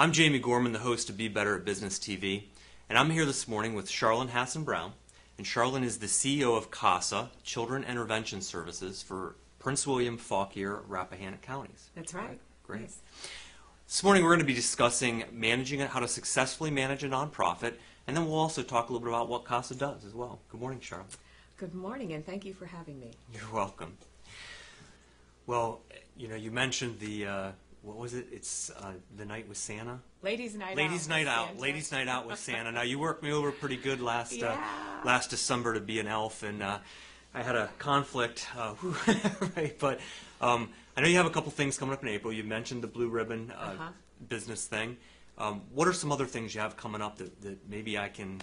I'm Jamie Gorman, the host of Be Better at Business TV, and I'm here this morning with Charlyn Hassan-Brown. And Charlyn is the CEO of CASA, Children Intervention Services, for Prince William, Fauquier, Rappahannock counties. That's right. Great. Yes. This morning we're going to be discussing how to successfully manage a nonprofit, and then we'll also talk a little bit about what CASA does as well. Good morning, Charlyn. Good morning, and thank you for having me. You're welcome. Well, you mentioned the what was it? It's the night with Santa. Ladies' night out. Ladies' night out. Ladies' night out with Santa. Now you worked me over pretty good last December to be an elf, and I had a conflict. Right, but I know you have a couple things coming up in April. You mentioned the Blue Ribbon business thing. What are some other things you have coming up that maybe I can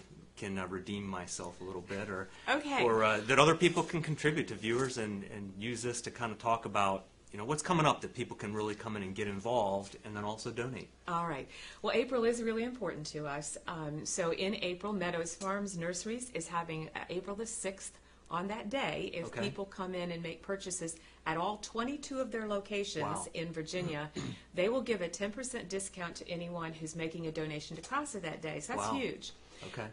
redeem myself a little bit, or that other people can contribute to viewers and use this to kind of talk about what's coming up that people can really come in and get involved and then also donate. All right. Well, April is really important to us. So in April, Meadows Farms Nurseries is having April the 6th. On that day, if people come in and make purchases at all 22 of their locations in Virginia, they will give a 10% discount to anyone who's making a donation to CASA that day. So that's huge. Okay.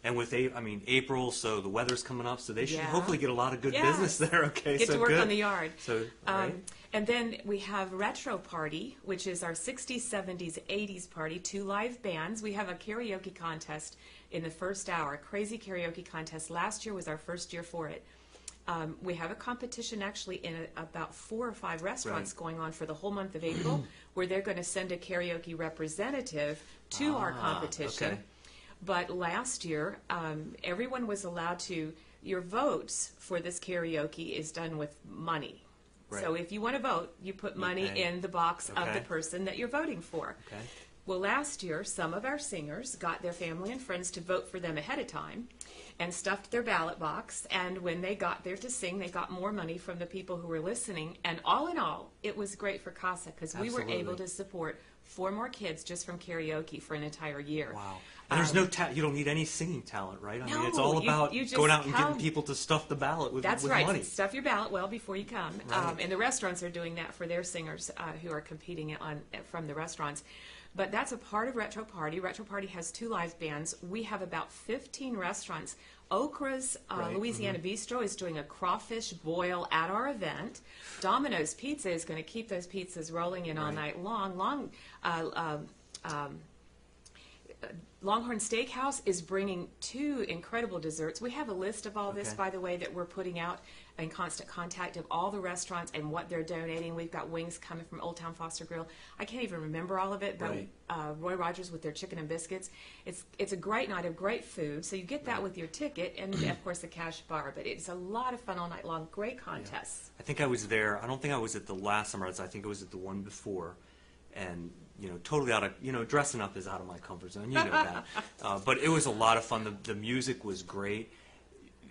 And with April, so the weather's coming up, so they should hopefully get a lot of good business there. Okay, get so to work good. on the yard. So, and then we have Retro Party, which is our 60s, 70s, 80s party, 2 live bands. We have a karaoke contest in the first hour, a crazy karaoke contest. Last year was our first year for it. We have a competition actually in about 4 or 5 restaurants going on for the whole month of April, where they're going to send a karaoke representative to our competition. Okay. But last year, everyone was allowed to, your votes for this karaoke is done with money. Right. So if you want to vote, you put money in the box of the person that you're voting for. Okay. Well, last year, some of our singers got their family and friends to vote for them ahead of time and stuffed their ballot box. And when they got there to sing, they got more money from the people who were listening. And all in all, it was great for CASA because we were able to support 4 more kids just from karaoke for an entire year. Wow. And there's no you don't need any singing talent, right? I mean, it's all about going out and getting people to stuff the ballot with money. That's right. Stuff your ballot well before you come. Right. And the restaurants are doing that for their singers who are competing from the restaurants. But that's a part of Retro Party. Retro Party has 2 live bands. We have about 15 restaurants. Okra's Louisiana Bistro is doing a crawfish boil at our event. Domino's Pizza is going to keep those pizzas rolling in all night long. Longhorn Steakhouse is bringing 2 incredible desserts. We have a list of all this, by the way, that we're putting out in constant contact of all the restaurants and what they're donating. We've got wings coming from Old Town Foster Grill. I can't even remember all of it, but Roy Rogers with their chicken and biscuits. It's a great night of great food, so you get that with your ticket and, of course, the cash bar. But it's a lot of fun all night long. Great contests. I think I was there. I don't think I was at the last summer. I think I was at the one before. And totally out of dressing up is out of my comfort zone. You know that, but it was a lot of fun. The music was great.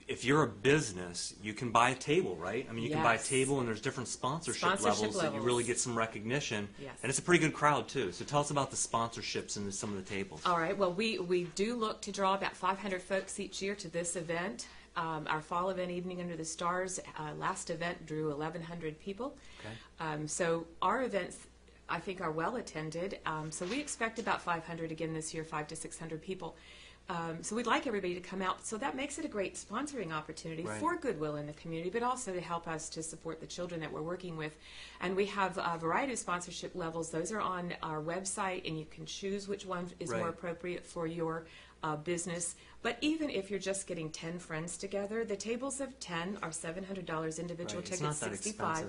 If you're a business, you can buy a table, right? I mean, you can buy a table, and there's different sponsorship levels that you really get some recognition. Yes. And it's a pretty good crowd too. So tell us about the sponsorships and some of the tables. All right. Well, we do look to draw about 500 folks each year to this event. Our fall event, Evening Under the Stars, last event drew 1,100 people. Okay. So our events, I think, are well attended. So we expect about 500 again this year, 500 to 600 people. So we'd like everybody to come out. So that makes it a great sponsoring opportunity for goodwill in the community, but also to help us to support the children that we're working with. And we have a variety of sponsorship levels. Those are on our website, and you can choose which one is more appropriate for your business. But even if you're just getting 10 friends together, the tables of 10 are $700, individual tickets $65.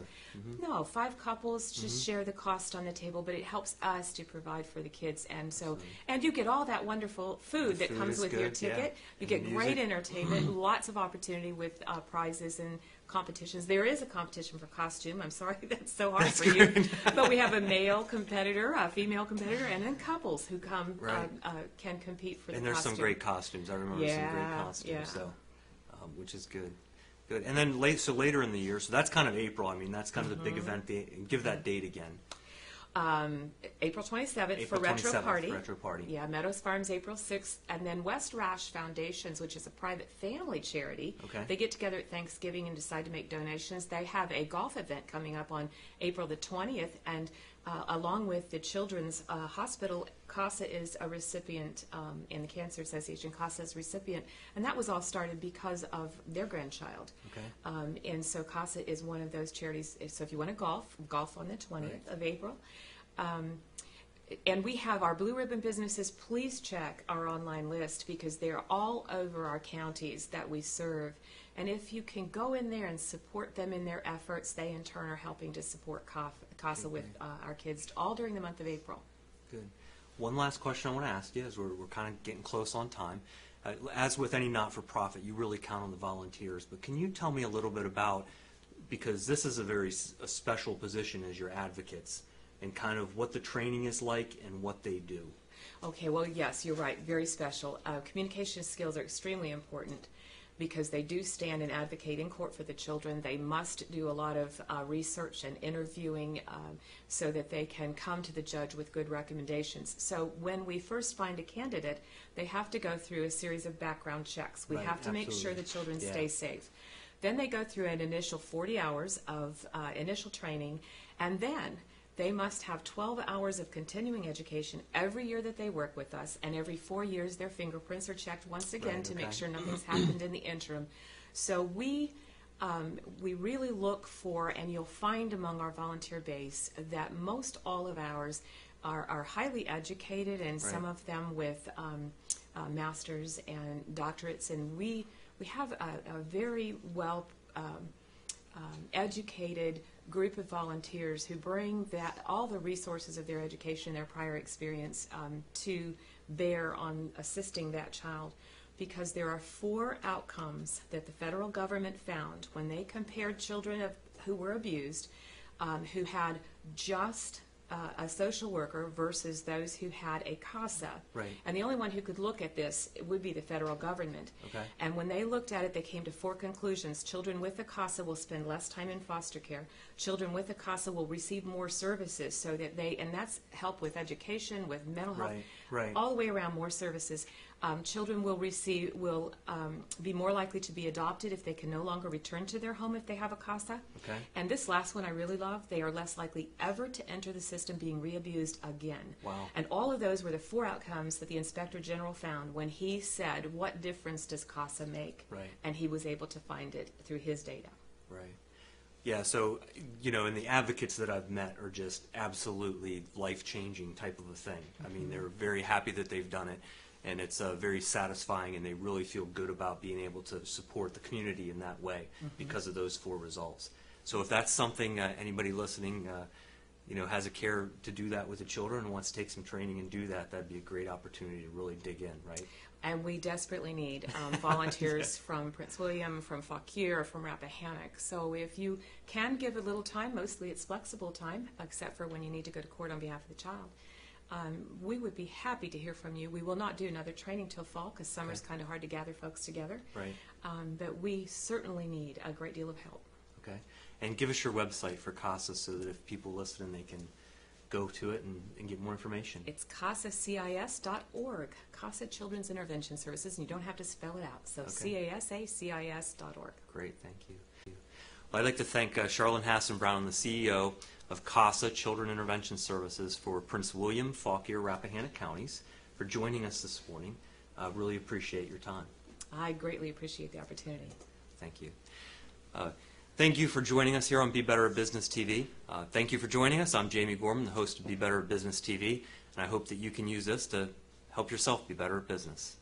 No, 5 couples just share the cost on the table, but it helps us to provide for the kids. And so, and you get all that wonderful food that comes with your ticket. You get great entertainment, lots of opportunity with prizes and competitions. There is a competition for costume. I'm sorry that's so hard for you. But we have a male competitor, a female competitor, and then couples who come can compete for the costume. And there's some great costumes. I remember some great costumes, so which is good. Good. And then later in the year, so that's kind of April. I mean, that's kind of the big event. Give that date again. April 27th for Retro Party. Retro Party. Yeah, Meadows Farms April 6th. And then West Rash Foundations, which is a private family charity. Okay. They get together at Thanksgiving and decide to make donations. They have a golf event coming up on April the 20th. And along with the Children's Hospital, CASA is a recipient in the Cancer Association. CASA is a recipient, and that was all started because of their grandchild. Okay. And so CASA is one of those charities. So if you want to golf on the 20th of April. And we have our blue ribbon businesses. Please check our online list because they're all over our counties that we serve. And if you can go in there and support them in their efforts, they in turn are helping to support CASA with our kids all during the month of April. Good. One last question I want to ask you as we're kind of getting close on time. As with any not-for-profit, you really count on the volunteers. But can you tell me a little bit about, because this is a special position as your advocates, and kind of what the training is like and what they do? Okay, well, yes, you're right. Very special. Communication skills are extremely important because they do stand and advocate in court for the children. They must do a lot of research and interviewing so that they can come to the judge with good recommendations. So when we first find a candidate, they have to go through a series of background checks. We have to make sure the children stay safe. Then they go through an initial 40 hours of initial training, and then they must have 12 hours of continuing education every year that they work with us, and every 4 years their fingerprints are checked once again to make sure nothing's happened in the interim. So we really look for, and you'll find among our volunteer base, that most all of ours are highly educated, and some of them with masters and doctorates, and we have a very well educated group of volunteers who bring all the resources of their education, their prior experience to bear on assisting that child, because there are 4 outcomes that the federal government found when they compared children who were abused, who had just a social worker versus those who had a CASA. Right. And the only one who could look at this would be the federal government. Okay. And when they looked at it, they came to 4 conclusions. Children with a CASA will spend less time in foster care. Children with a CASA will receive more services so that and that's help with education, with mental health, all the way around, more services. Children will be more likely to be adopted if they can no longer return to their home if they have a CASA. Okay. And this last one I really love. They are less likely ever to enter the system being re-abused again. Wow. And all of those were the 4 outcomes that the Inspector General found when he said, what difference does CASA make? Right. And he was able to find it through his data. Right. Yeah, so, and the advocates that I've met are just absolutely life-changing type of a thing. I mean, they're very happy that they've done it, and it's very satisfying, and they really feel good about being able to support the community in that way because of those 4 results. So if that's something anybody listening, has a care to do that with the children and wants to take some training and do that, that'd be a great opportunity to really dig in, right? And we desperately need volunteers from Prince William, from Fauquier, from Rappahannock. So if you can give a little time, mostly it's flexible time, except for when you need to go to court on behalf of the child, we would be happy to hear from you. We will not do another training till fall because summer's kind of hard to gather folks together. Right. But we certainly need a great deal of help. Okay. And give us your website for CASA so that if people listen, they can go to it and get more information. It's CASACIS.org, CASA Children's Intervention Services, and you don't have to spell it out. So CASACIS.org. Great, thank you. Well, I'd like to thank Charlyn Hassan-Brown, the CEO of CASA Children Intervention Services for Prince William, Fauquier, Rappahannock counties, for joining us this morning. Really appreciate your time. I greatly appreciate the opportunity. Thank you. Thank you for joining us here on Be Better at Business TV. Thank you for joining us. I'm Jamie Gorman, the host of Be Better at Business TV, and I hope that you can use this to help yourself be better at business.